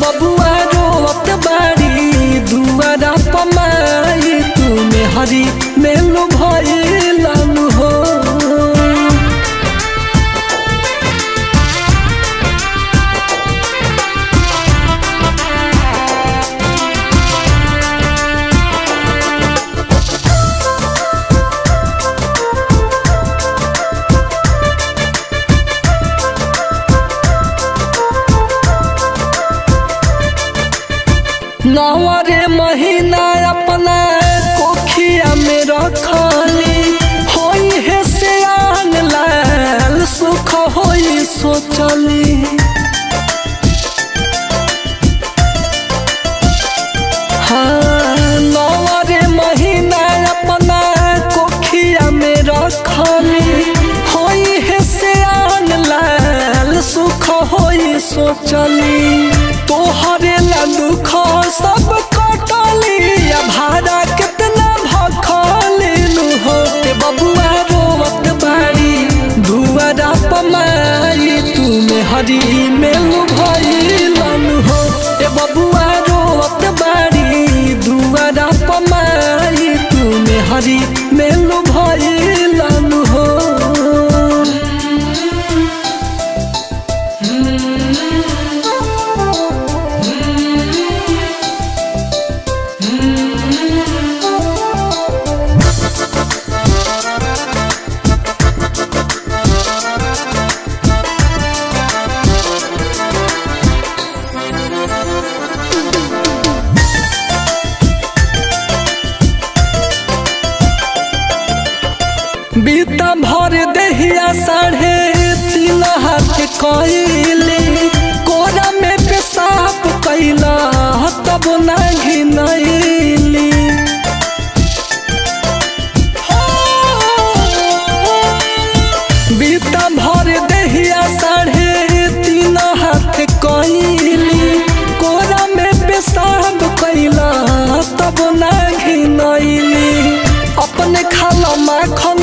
बबुआ रोवत बाड़ी दुआरा पमाई तुमे हरी मेलू भइलानु हो। नवरे महीना अपना कोखिया में रखली होई है सियान लाल सुख होई सोचली। हाँ नवरे महीना अपना कोखिया में रखली होई है सियान लाल सुख होई सोचली। तोहरे ला दुख सब कटली भाड़ा कितना भखली हो। बबुआ रोवत बाड़ी दुआरा पमाई तुमे हरी मेलू भइलानु हो। बबुआ रोवत बाड़ी दुआरा पमाई तुमे हरी मेलू भइलानु हो। बीता भर दहिया 3.5 हाथ कइली कोरा में पेशाब कैला तब ना घिनैली। बीता भर दहिया 3.5 हाथ कइली कोरा में पेशाब कैला तब ना घिनैली। अपने खाला माखन